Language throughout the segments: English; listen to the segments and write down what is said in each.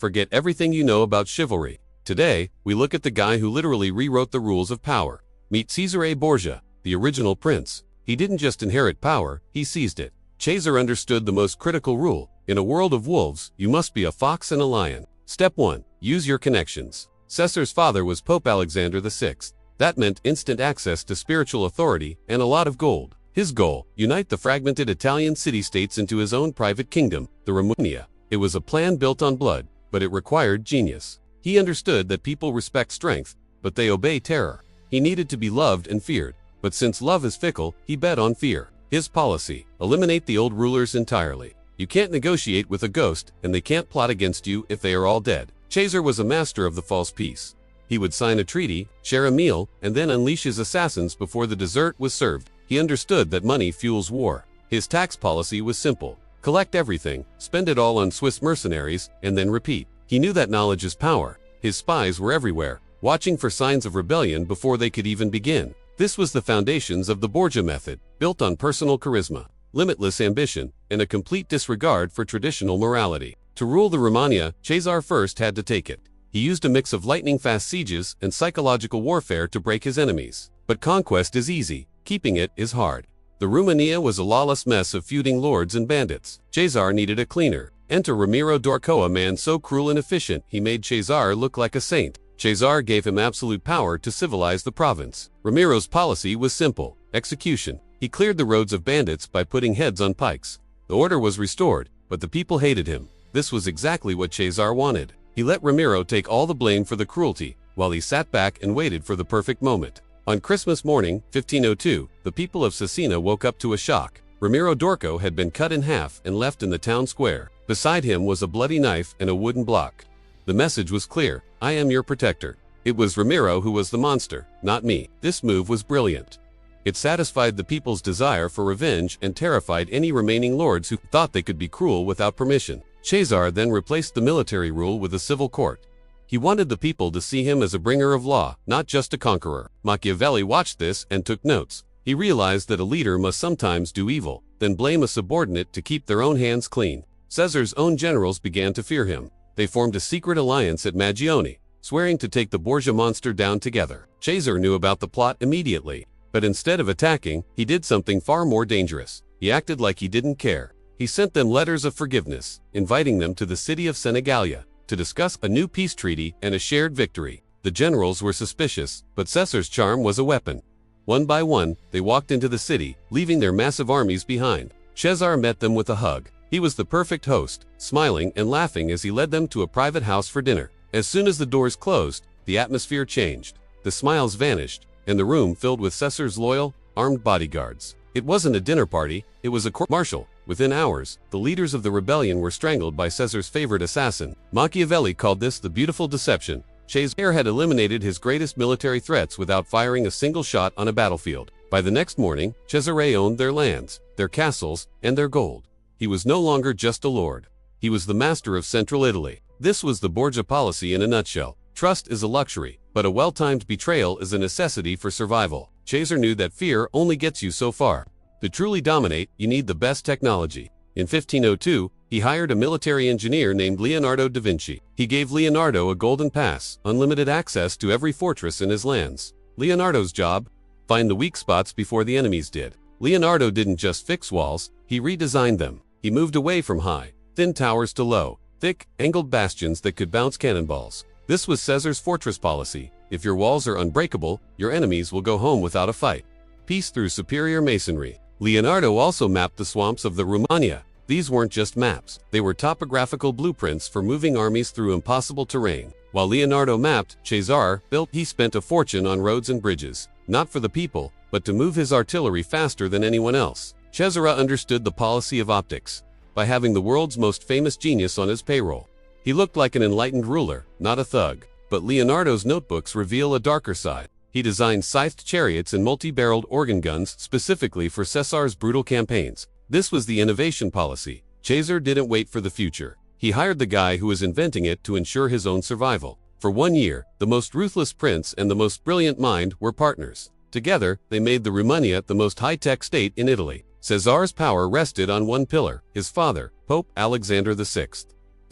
forget everything you know about chivalry. Today, we look at the guy who literally rewrote the rules of power. Meet Cesare Borgia, the original prince. He didn't just inherit power, he seized it. Cesare understood the most critical rule. In a world of wolves, you must be a fox and a lion. Step 1. Use your connections. Cesare's father was Pope Alexander VI. That meant instant access to spiritual authority and a lot of gold. His goal, unite the fragmented Italian city-states into his own private kingdom, the Romagna. It was a plan built on blood, but it required genius. He understood that people respect strength, but they obey terror. He needed to be loved and feared, but since love is fickle, he bet on fear. His policy: eliminate the old rulers entirely. You can't negotiate with a ghost, and they can't plot against you if they are all dead. Cesare was a master of the false peace. He would sign a treaty, share a meal, and then unleash his assassins before the dessert was served. He understood that money fuels war. His tax policy was simple: collect everything, spend it all on Swiss mercenaries, and then repeat. He knew that knowledge is power. His spies were everywhere, watching for signs of rebellion before they could even begin. This was the foundations of the Borgia method, built on personal charisma, limitless ambition, and a complete disregard for traditional morality. To rule the Romagna, Cesare first had to take it. He used a mix of lightning-fast sieges and psychological warfare to break his enemies. But conquest is easy, keeping it is hard. The Romagna was a lawless mess of feuding lords and bandits. Cesare needed a cleaner. Enter Ramiro d'Orco, a man so cruel and efficient he made Cesare look like a saint. Cesare gave him absolute power to civilize the province. Ramiro's policy was simple: execution. He cleared the roads of bandits by putting heads on pikes. The order was restored, but the people hated him. This was exactly what Cesare wanted. He let Ramiro take all the blame for the cruelty, while he sat back and waited for the perfect moment. On Christmas morning, 1502, the people of Cesena woke up to a shock. Ramiro d'Orco had been cut in half and left in the town square. Beside him was a bloody knife and a wooden block. The message was clear: I am your protector. It was Ramiro who was the monster, not me. This move was brilliant. It satisfied the people's desire for revenge and terrified any remaining lords who thought they could be cruel without permission. Cesare then replaced the military rule with a civil court. He wanted the people to see him as a bringer of law, not just a conqueror. Machiavelli watched this and took notes. He realized that a leader must sometimes do evil, then blame a subordinate to keep their own hands clean. Caesare's own generals began to fear him. They formed a secret alliance at Magione, swearing to take the Borgia monster down together. Cesare knew about the plot immediately, but instead of attacking, he did something far more dangerous. He acted like he didn't care. He sent them letters of forgiveness, inviting them to the city of Senigallia to discuss a new peace treaty and a shared victory. The generals were suspicious, but Caesare's charm was a weapon. One by one, they walked into the city, leaving their massive armies behind. Cesare met them with a hug. He was the perfect host, smiling and laughing as he led them to a private house for dinner. As soon as the doors closed, the atmosphere changed. The smiles vanished, and the room filled with Caesare's loyal, armed bodyguards. It wasn't a dinner party, it was a court-martial. Within hours, the leaders of the rebellion were strangled by Caesare's favorite assassin. Machiavelli called this the beautiful deception. Cesare had eliminated his greatest military threats without firing a single shot on a battlefield. By the next morning, Cesare owned their lands, their castles, and their gold. He was no longer just a lord. He was the master of central Italy. This was the Borgia policy in a nutshell. Trust is a luxury, but a well-timed betrayal is a necessity for survival. Cesare knew that fear only gets you so far. To truly dominate, you need the best technology. In 1502, he hired a military engineer named Leonardo da Vinci. He gave Leonardo a golden pass, unlimited access to every fortress in his lands. Leonardo's job? Find the weak spots before the enemies did. Leonardo didn't just fix walls, he redesigned them. He moved away from high, thin towers to low, thick, angled bastions that could bounce cannonballs. This was Caesare's fortress policy. If your walls are unbreakable, your enemies will go home without a fight. Peace through superior masonry. Leonardo also mapped the swamps of the Romagna. These weren't just maps, they were topographical blueprints for moving armies through impossible terrain. While Leonardo mapped, Cesare built. He spent a fortune on roads and bridges, not for the people, but to move his artillery faster than anyone else. Cesare understood the policy of optics. By having the world's most famous genius on his payroll, he looked like an enlightened ruler, not a thug. But Leonardo's notebooks reveal a darker side. He designed scythed chariots and multi-barreled organ guns specifically for Caesare's brutal campaigns. This was the innovation policy. Cesare didn't wait for the future. He hired the guy who was inventing it to ensure his own survival. For 1 year, the most ruthless prince and the most brilliant mind were partners. Together, they made the Romagna the most high-tech state in Italy. Cesare's power rested on one pillar: his father, Pope Alexander VI.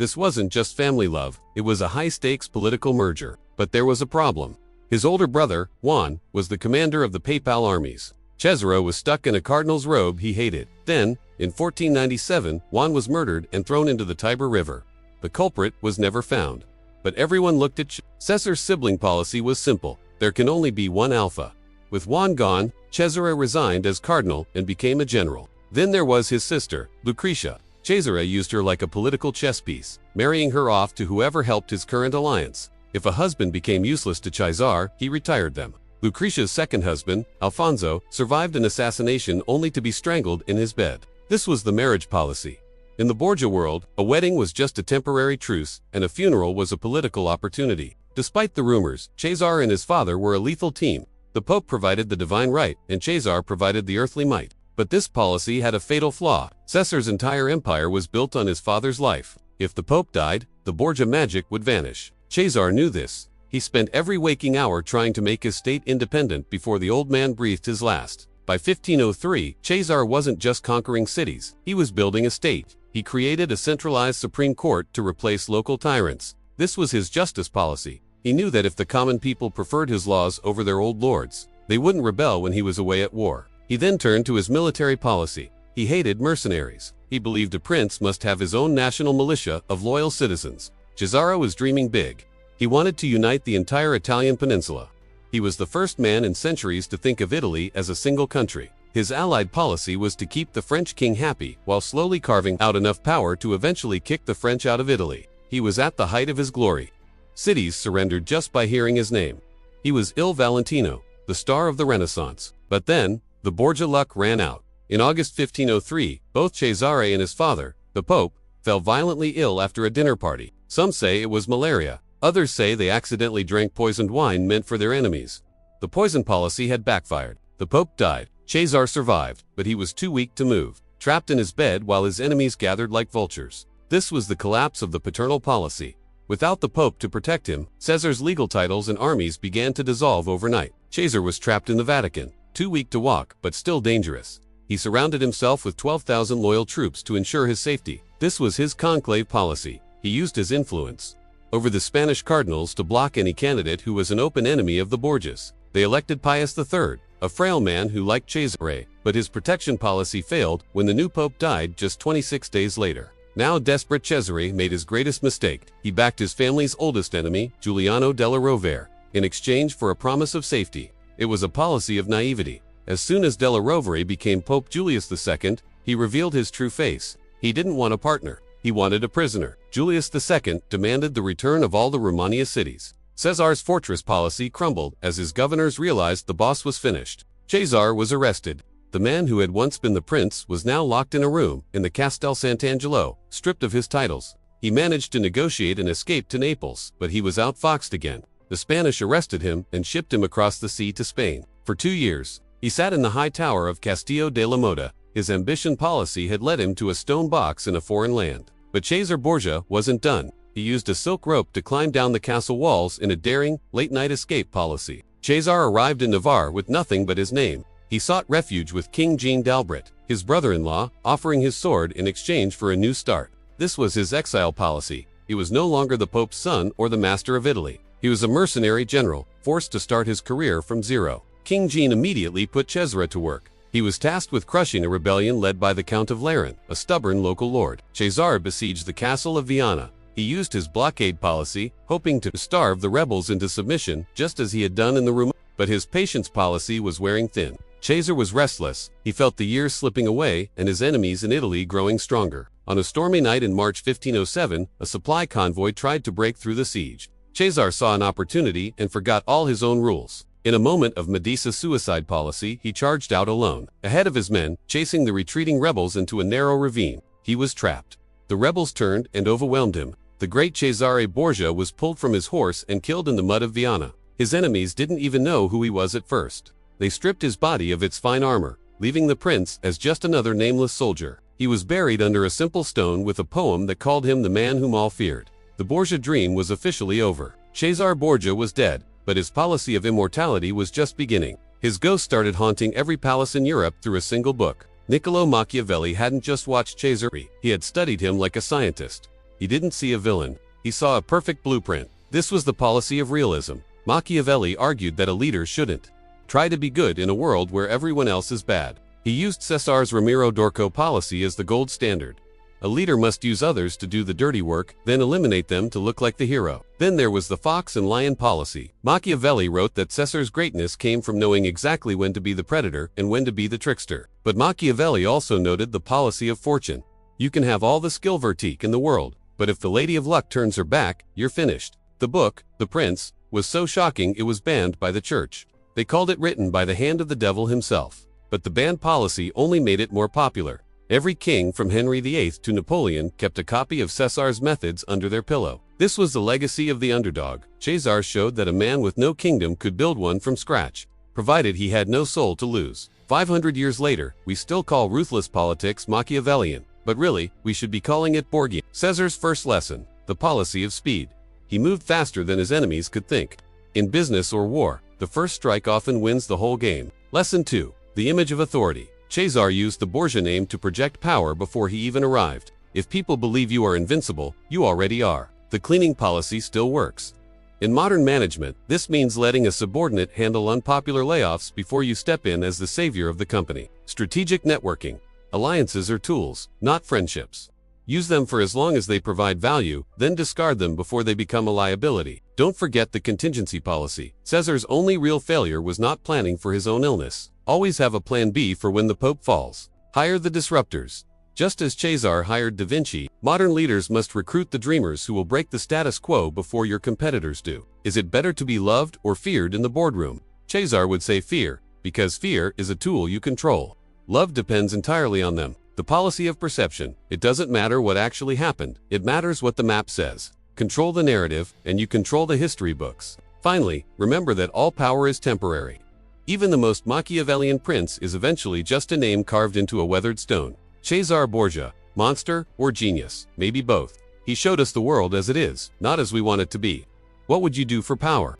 This wasn't just family love, it was a high-stakes political merger. But there was a problem. His older brother, Juan, was the commander of the papal armies. Cesare was stuck in a cardinal's robe he hated. Then, in 1497, Juan was murdered and thrown into the Tiber River. The culprit was never found. But everyone looked at Cesare's sibling policy was simple. There can only be one alpha. With Juan gone, Cesare resigned as cardinal and became a general. Then there was his sister, Lucretia. Cesare used her like a political chess piece, marrying her off to whoever helped his current alliance. If a husband became useless to Cesare, he retired them. Lucretia's second husband, Alfonso, survived an assassination only to be strangled in his bed. This was the marriage policy. In the Borgia world, a wedding was just a temporary truce, and a funeral was a political opportunity. Despite the rumors, Cesare and his father were a lethal team. The Pope provided the divine right, and Cesare provided the earthly might. But this policy had a fatal flaw. Cesare's entire empire was built on his father's life. If the Pope died, the Borgia magic would vanish. Cesare knew this. He spent every waking hour trying to make his state independent before the old man breathed his last. By 1503, Cesare wasn't just conquering cities, he was building a state. He created a centralized Supreme Court to replace local tyrants. This was his justice policy. He knew that if the common people preferred his laws over their old lords, they wouldn't rebel when he was away at war. He then turned to his military policy. He hated mercenaries. He believed a prince must have his own national militia of loyal citizens. Cesare was dreaming big. He wanted to unite the entire Italian peninsula. He was the first man in centuries to think of Italy as a single country. His allied policy was to keep the French king happy while slowly carving out enough power to eventually kick the French out of Italy. He was at the height of his glory. Cities surrendered just by hearing his name. He was Il Valentino, the star of the Renaissance. But then, the Borgia luck ran out. In August 1503, both Cesare and his father, the Pope, fell violently ill after a dinner party. Some say it was malaria. Others say they accidentally drank poisoned wine meant for their enemies. The poison policy had backfired. The Pope died. Cesare survived, but he was too weak to move, trapped in his bed while his enemies gathered like vultures. This was the collapse of the paternal policy. Without the Pope to protect him, Caesare's legal titles and armies began to dissolve overnight. Cesare was trapped in the Vatican, too weak to walk, but still dangerous. He surrounded himself with 12,000 loyal troops to ensure his safety. This was his conclave policy. He used his influence over the Spanish cardinals to block any candidate who was an open enemy of the Borgias. They elected Pius III, a frail man who liked Cesare, but his protection policy failed when the new pope died just 26 days later. Now desperate, Cesare made his greatest mistake. He backed his family's oldest enemy, Giuliano della Rovere, in exchange for a promise of safety. It was a policy of naivety. As soon as della Rovere became Pope Julius II, he revealed his true face. He didn't want a partner. He wanted a prisoner. Julius II demanded the return of all the Romagna cities. Caesare's fortress policy crumbled as his governors realized the boss was finished. Cesare was arrested. The man who had once been the prince was now locked in a room in the Castel Sant'Angelo, stripped of his titles. He managed to negotiate an escape to Naples, but he was outfoxed again. The Spanish arrested him and shipped him across the sea to Spain. For 2 years, he sat in the high tower of Castillo de la Motta. His ambition policy had led him to a stone box in a foreign land. But Cesare Borgia wasn't done. He used a silk rope to climb down the castle walls in a daring, late-night escape policy. Cesare arrived in Navarre with nothing but his name. He sought refuge with King Jean d'Albret, his brother-in-law, offering his sword in exchange for a new start. This was his exile policy. He was no longer the Pope's son or the master of Italy. He was a mercenary general, forced to start his career from zero. King Jean immediately put Cesare to work. He was tasked with crushing a rebellion led by the Count of Leron, a stubborn local lord. Cesare besieged the castle of Viana. He used his blockade policy, hoping to starve the rebels into submission, just as he had done in the Romagna. But his patience policy was wearing thin. Cesare was restless. He felt the years slipping away and his enemies in Italy growing stronger. On a stormy night in March 1507, a supply convoy tried to break through the siege. Cesare saw an opportunity and forgot all his own rules. In a moment of Medici suicide policy, he charged out alone, ahead of his men, chasing the retreating rebels into a narrow ravine. He was trapped. The rebels turned and overwhelmed him. The great Cesare Borgia was pulled from his horse and killed in the mud of Viana. His enemies didn't even know who he was at first. They stripped his body of its fine armor, leaving the prince as just another nameless soldier. He was buried under a simple stone with a poem that called him the man whom all feared. The Borgia dream was officially over. Cesare Borgia was dead, but his policy of immortality was just beginning. His ghost started haunting every palace in Europe through a single book. Niccolò Machiavelli hadn't just watched Cesare, he had studied him like a scientist. He didn't see a villain. He saw a perfect blueprint. This was the policy of realism. Machiavelli argued that a leader shouldn't try to be good in a world where everyone else is bad. He used Cesar's Ramiro d'Orco policy as the gold standard. A leader must use others to do the dirty work, then eliminate them to look like the hero. Then there was the fox and lion policy. Machiavelli wrote that Caesar's greatness came from knowing exactly when to be the predator and when to be the trickster. But Machiavelli also noted the policy of fortune. You can have all the skill vertique in the world, but if the lady of luck turns her back, you're finished. The book, The Prince, was so shocking it was banned by the church. They called it written by the hand of the devil himself. But the ban policy only made it more popular. Every king from Henry VIII to Napoleon kept a copy of Cesar's methods under their pillow. This was the legacy of the underdog. Cesar showed that a man with no kingdom could build one from scratch, provided he had no soul to lose. 500 years later, we still call ruthless politics Machiavellian, but really, we should be calling it Borgian. Caesar's first lesson, the policy of speed. He moved faster than his enemies could think. In business or war, the first strike often wins the whole game. Lesson 2, the image of authority. Cesar used the Borgia name to project power before he even arrived. If people believe you are invincible, you already are. The cleaning policy still works. In modern management, this means letting a subordinate handle unpopular layoffs before you step in as the savior of the company. Strategic networking. Alliances are tools, not friendships. Use them for as long as they provide value, then discard them before they become a liability. Don't forget the contingency policy. Caesar's only real failure was not planning for his own illness. Always have a plan B for when the Pope falls. Hire the disruptors. Just as Cesar hired Da Vinci, modern leaders must recruit the dreamers who will break the status quo before your competitors do. Is it better to be loved or feared in the boardroom? Cesar would say fear, because fear is a tool you control. Love depends entirely on them. The policy of perception. It doesn't matter what actually happened. It matters what the map says. Control the narrative, and you control the history books. Finally, remember that all power is temporary. Even the most Machiavellian prince is eventually just a name carved into a weathered stone. Cesare Borgia, monster or genius, maybe both. He showed us the world as it is, not as we want it to be. What would you do for power?